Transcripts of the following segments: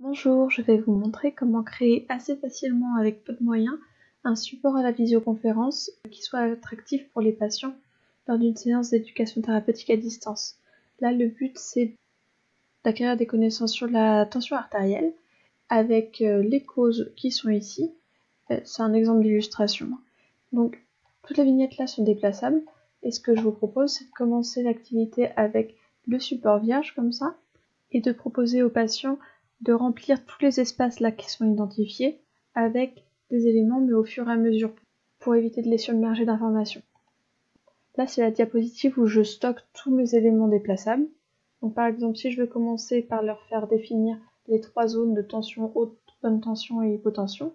Bonjour, je vais vous montrer comment créer assez facilement avec peu de moyens un support à la visioconférence qui soit attractif pour les patients lors d'une séance d'éducation thérapeutique à distance. Là, le but c'est d'acquérir des connaissances sur la tension artérielle avec les causes qui sont ici. C'est un exemple d'illustration. Donc, toutes les vignettes là sont déplaçables et ce que je vous propose c'est de commencer l'activité avec le support vierge comme ça et de proposer aux patients de remplir tous les espaces là qui sont identifiés avec des éléments mais au fur et à mesure pour éviter de les submerger d'informations. Là c'est la diapositive où je stocke tous mes éléments déplaçables. Donc par exemple si je veux commencer par leur faire définir les trois zones de tension haute, bonne tension et hypotension,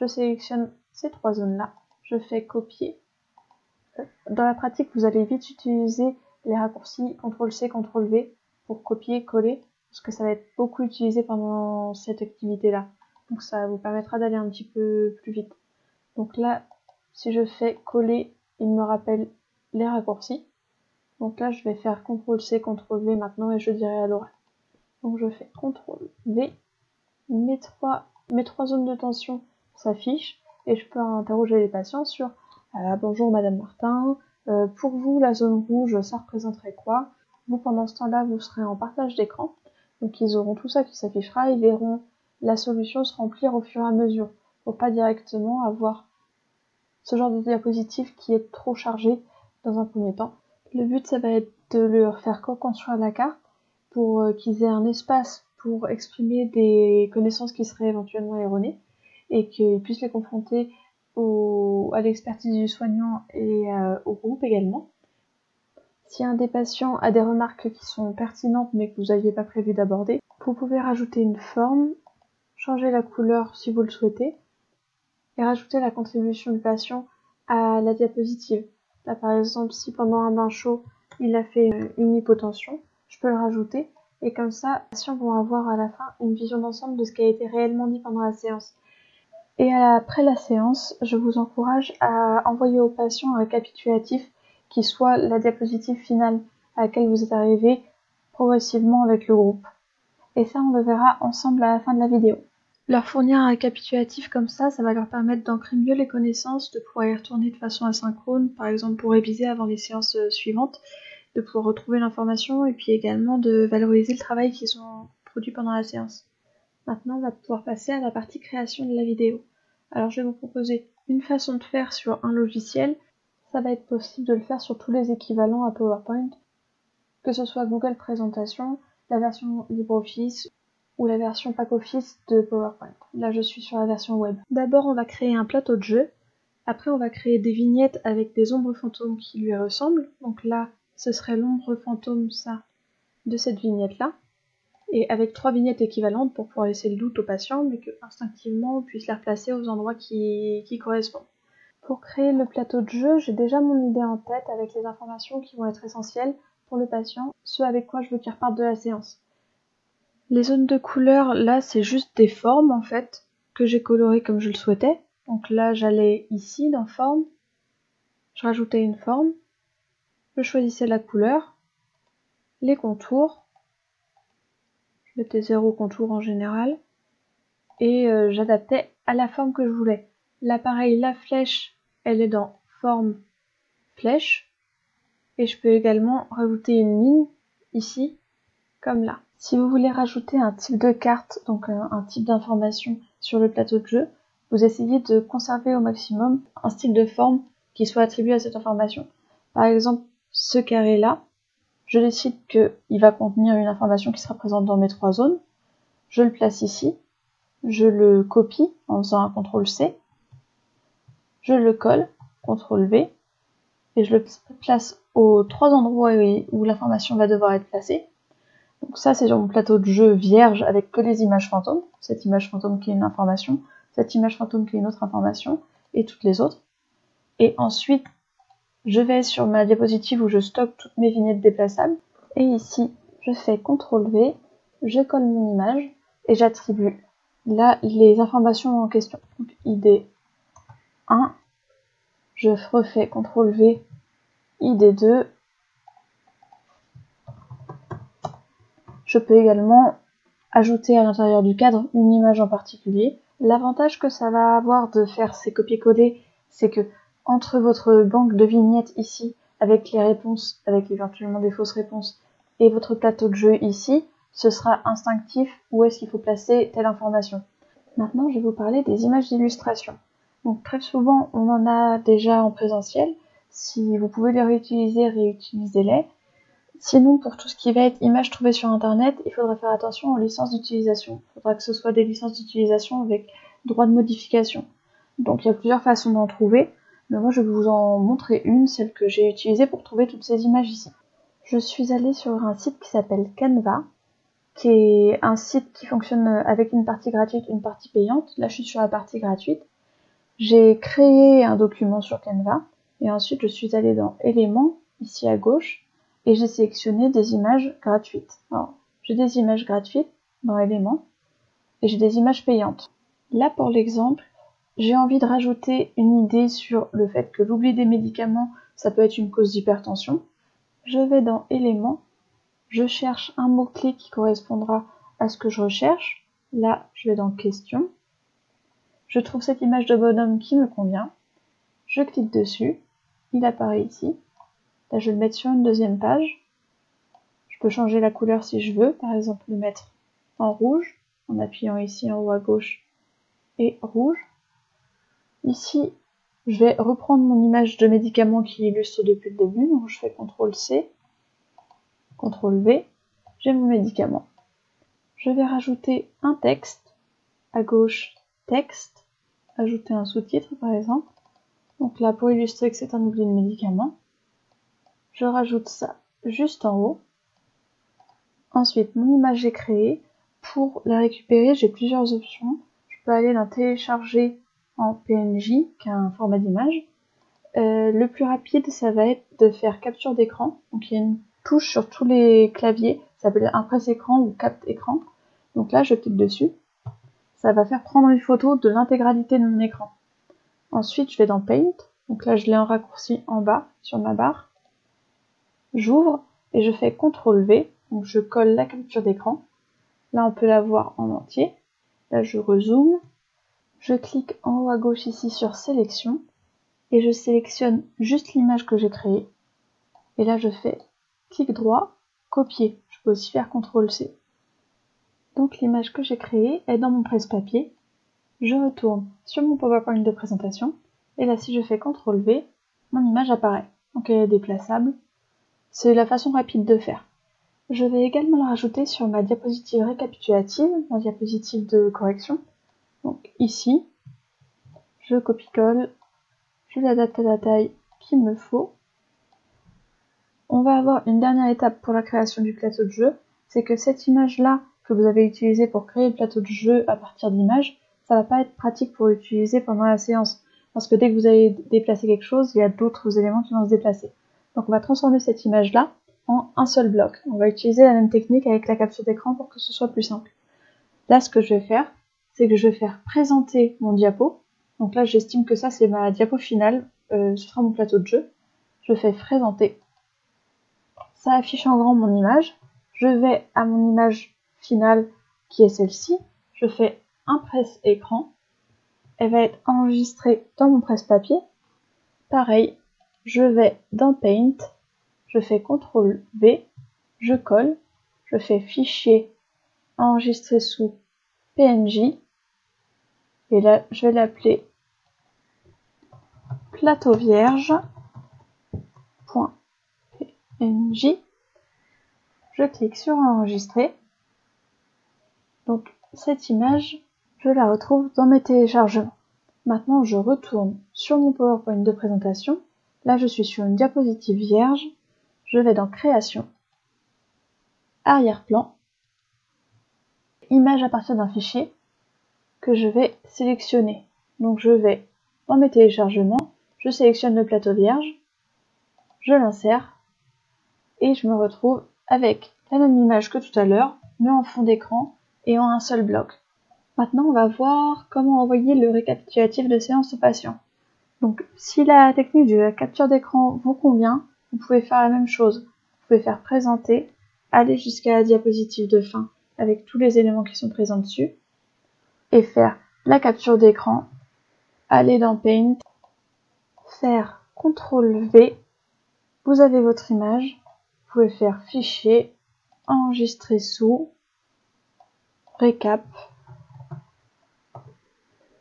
je sélectionne ces trois zones là, je fais copier. Dans la pratique vous allez vite utiliser les raccourcis CTRL-C, CTRL-V pour copier, coller, parce que ça va être beaucoup utilisé pendant cette activité-là. Donc ça vous permettra d'aller un petit peu plus vite. Donc là, si je fais coller, il me rappelle les raccourcis. Donc là, je vais faire CTRL-C, CTRL-V maintenant et je dirai à l'oral. Donc je fais CTRL-V, mes trois zones de tension s'affichent et je peux interroger les patients sur bonjour Madame Martin, pour vous la zone rouge ça représenterait quoi? Vous pendant ce temps-là vous serez en partage d'écran, donc ils auront tout ça qui s'affichera, ils verront la solution se remplir au fur et à mesure, pour pas directement avoir ce genre de diapositive qui est trop chargé dans un premier temps. Le but ça va être de leur faire co-construire la carte pour qu'ils aient un espace pour exprimer des connaissances qui seraient éventuellement erronées et qu'ils puissent les confronter à l'expertise du soignant et au groupe également. Si un des patients a des remarques qui sont pertinentes mais que vous n'aviez pas prévu d'aborder, vous pouvez rajouter une forme, changer la couleur si vous le souhaitez et rajouter la contribution du patient à la diapositive. Là par exemple, si pendant un bain chaud il a fait une hypotension, je peux le rajouter et comme ça, les patients vont avoir à la fin une vision d'ensemble de ce qui a été réellement dit pendant la séance. Et après la séance, je vous encourage à envoyer aux patients un récapitulatif qui soit la diapositive finale à laquelle vous êtes arrivé progressivement avec le groupe. Et ça, on le verra ensemble à la fin de la vidéo. Leur fournir un récapitulatif comme ça va leur permettre d'ancrer mieux les connaissances, de pouvoir y retourner de façon asynchrone, par exemple pour réviser avant les séances suivantes, de pouvoir retrouver l'information et puis également de valoriser le travail qu'ils ont produit pendant la séance. Maintenant, on va pouvoir passer à la partie création de la vidéo. Alors, je vais vous proposer une façon de faire sur un logiciel. Ça va être possible de le faire sur tous les équivalents à PowerPoint, que ce soit Google Présentation, la version LibreOffice ou la version Pack Office de PowerPoint. Là, je suis sur la version web. D'abord, on va créer un plateau de jeu. Après, on va créer des vignettes avec des ombres fantômes qui lui ressemblent. Donc là, ce serait l'ombre fantôme, ça, de cette vignette-là. Et avec 3 vignettes équivalentes pour pouvoir laisser le doute aux patients, mais que instinctivement on puisse les replacer aux endroits qui correspondent. Pour créer le plateau de jeu, j'ai déjà mon idée en tête avec les informations qui vont être essentielles pour le patient, ce avec quoi je veux qu'il reparte de la séance. Les zones de couleurs, là c'est juste des formes en fait, que j'ai colorées comme je le souhaitais. Donc là j'allais ici dans forme, je rajoutais une forme, je choisissais la couleur, les contours, je mettais 0 contour en général, et j'adaptais à la forme que je voulais. Là pareil, la flèche, elle est dans forme flèche, et je peux également rajouter une ligne ici, comme là. Si vous voulez rajouter un type de carte, donc un type d'information sur le plateau de jeu, vous essayez de conserver au maximum un style de forme qui soit attribué à cette information. Par exemple, ce carré là, je décide qu'il va contenir une information qui sera présente dans mes 3 zones, je le place ici, je le copie en faisant un CTRL-C, je le colle, CTRL-V, et je le place aux 3 endroits où l'information va devoir être placée. Donc ça c'est sur mon plateau de jeu vierge avec que les images fantômes, cette image fantôme qui est une information, cette image fantôme qui est une autre information, et toutes les autres. Et ensuite, je vais sur ma diapositive où je stocke toutes mes vignettes déplaçables, et ici, je fais CTRL-V, je colle mon image, et j'attribue là les informations en question. Donc ID 1, je refais CTRL-V, ID 2. Je peux également ajouter à l'intérieur du cadre une image en particulier. L'avantage que ça va avoir de faire ces copier-coller, c'est que entre votre banque de vignettes ici, avec les réponses, avec éventuellement des fausses réponses, et votre plateau de jeu ici, ce sera instinctif où est-ce qu'il faut placer telle information. Maintenant, je vais vous parler des images d'illustration. Donc très souvent, on en a déjà en présentiel. Si vous pouvez les réutiliser, réutilisez-les. Sinon, pour tout ce qui va être images trouvées sur Internet, il faudra faire attention aux licences d'utilisation. Il faudra que ce soit des licences d'utilisation avec droit de modification. Donc il y a plusieurs façons d'en trouver, mais moi je vais vous en montrer une, celle que j'ai utilisée pour trouver toutes ces images ici. Je suis allée sur un site qui s'appelle Canva, qui est un site qui fonctionne avec une partie gratuite, une partie payante. Là je suis sur la partie gratuite. J'ai créé un document sur Canva, et ensuite je suis allée dans Éléments, ici à gauche, et j'ai sélectionné des images gratuites. Alors, j'ai des images gratuites dans Éléments, et j'ai des images payantes. Là, pour l'exemple, j'ai envie de rajouter une idée sur le fait que l'oubli des médicaments, ça peut être une cause d'hypertension. Je vais dans Éléments, je cherche un mot-clé qui correspondra à ce que je recherche. Là, je vais dans Questions. Je trouve cette image de bonhomme qui me convient. Je clique dessus, il apparaît ici. Là, je vais le mettre sur une deuxième page. Je peux changer la couleur si je veux, par exemple le mettre en rouge, en appuyant ici en haut à gauche, et rouge. Ici, je vais reprendre mon image de médicament qui illustre depuis le début, donc je fais CTRL-C, CTRL-V, j'ai mon médicament. Je vais rajouter un texte, à gauche, texte, ajouter un sous-titre par exemple. Donc là, pour illustrer que c'est un oubli de médicament, je rajoute ça juste en haut. Ensuite, mon image est créée. Pour la récupérer, j'ai plusieurs options. Je peux aller dans télécharger en PNJ, qui est un format d'image. Le plus rapide, ça va être de faire capture d'écran. Donc il y a une touche sur tous les claviers, ça s'appelle impresse écran ou capte écran. Donc là, je clique dessus. Ça va faire prendre une photo de l'intégralité de mon écran. Ensuite, je vais dans Paint. Donc là, je l'ai en raccourci en bas sur ma barre. J'ouvre et je fais CTRL-V. Donc je colle la capture d'écran. Là, on peut la voir en entier. Là, je rezoome. Je clique en haut à gauche ici sur Sélection. Et je sélectionne juste l'image que j'ai créée. Et là, je fais clic droit, copier. Je peux aussi faire CTRL-C. Donc l'image que j'ai créée est dans mon presse-papier. Je retourne sur mon PowerPoint de présentation. Et là, si je fais CTRL-V, mon image apparaît. Donc elle est déplaçable. C'est la façon rapide de faire. Je vais également la rajouter sur ma diapositive récapitulative, ma diapositive de correction. Donc ici, je copie-colle, je l'adapte à la taille qu'il me faut. On va avoir une dernière étape pour la création du plateau de jeu, c'est que cette image-là que vous avez utilisée pour créer le plateau de jeu à partir d'images, ça va pas être pratique pour l'utiliser pendant la séance, parce que dès que vous allez déplacer quelque chose, il y a d'autres éléments qui vont se déplacer. Donc on va transformer cette image-là en un seul bloc. On va utiliser la même technique avec la capture d'écran pour que ce soit plus simple. Là, ce que je vais faire, c'est que je vais faire présenter mon diapo. Donc là, j'estime que ça, c'est ma diapo finale. Ce sera mon plateau de jeu. Je fais présenter. Ça affiche en grand mon image. Je vais à mon image finale, qui est celle-ci. Je fais un presse-écran. Elle va être enregistrée dans mon presse-papier. Pareil, je vais dans Paint. Je fais CTRL-V. Je colle. Je fais Fichier, enregistrer sous PNJ. Et là, je vais l'appeler plateau vierge.png. Je clique sur enregistrer. Donc cette image, je la retrouve dans mes téléchargements. Maintenant, je retourne sur mon PowerPoint de présentation. Là, je suis sur une diapositive vierge. Je vais dans Création, Arrière-plan, Image à partir d'un fichier que je vais sélectionner. Donc je vais dans mes téléchargements, je sélectionne le plateau vierge, je l'insère et je me retrouve avec la même image que tout à l'heure, mais en fond d'écran et en un seul bloc. Maintenant, on va voir comment envoyer le récapitulatif de séance au patient. Donc, si la technique de la capture d'écran vous convient, vous pouvez faire la même chose. Vous pouvez faire présenter, aller jusqu'à la diapositive de fin avec tous les éléments qui sont présents dessus et faire la capture d'écran, aller dans Paint, faire CTRL V, vous avez votre image, vous pouvez faire Fichier, Enregistrer sous, Récap,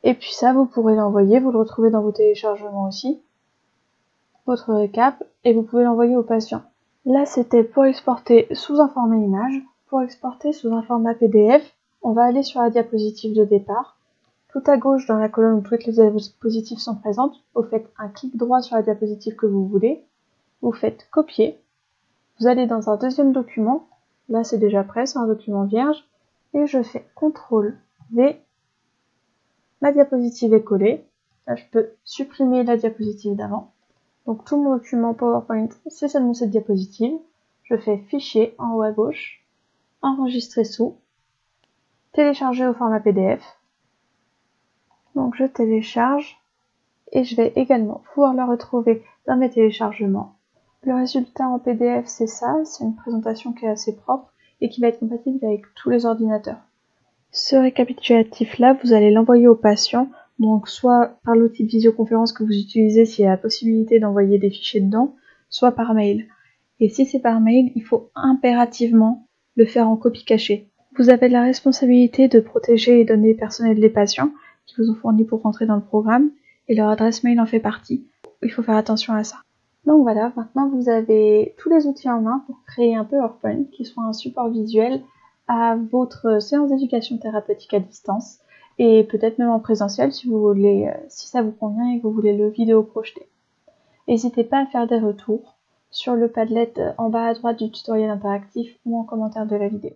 et puis ça vous pourrez l'envoyer, vous le retrouvez dans vos téléchargements aussi, votre récap, et vous pouvez l'envoyer au patient. Là c'était pour exporter sous un format image. Pour exporter sous un format PDF, on va aller sur la diapositive de départ. Tout à gauche dans la colonne où toutes les diapositives sont présentes, vous faites un clic droit sur la diapositive que vous voulez, vous faites copier, vous allez dans un deuxième document, là c'est déjà prêt, c'est un document vierge, et je fais CTRL V, ma diapositive est collée, là je peux supprimer la diapositive d'avant, donc tout mon document PowerPoint c'est seulement cette diapositive, je fais Fichier en haut à gauche, Enregistrer sous, télécharger au format PDF, donc je télécharge, et je vais également pouvoir le retrouver dans mes téléchargements. Le résultat en PDF c'est ça, c'est une présentation qui est assez propre et qui va être compatible avec tous les ordinateurs. Ce récapitulatif là, vous allez l'envoyer au patient, donc soit par l'outil de visioconférence que vous utilisez s'il y a la possibilité d'envoyer des fichiers dedans, soit par mail. Et si c'est par mail, il faut impérativement le faire en copie cachée. Vous avez la responsabilité de protéger les données personnelles des patients qui vous ont fournies pour rentrer dans le programme, et leur adresse mail en fait partie. Il faut faire attention à ça. Donc voilà, maintenant vous avez tous les outils en main pour créer un PowerPoint qui soit un support visuel à votre séance d'éducation thérapeutique à distance et peut-être même en présentiel si vous voulez, si ça vous convient et que vous voulez le vidéo projeter. N'hésitez pas à faire des retours sur le Padlet en bas à droite du tutoriel interactif ou en commentaire de la vidéo.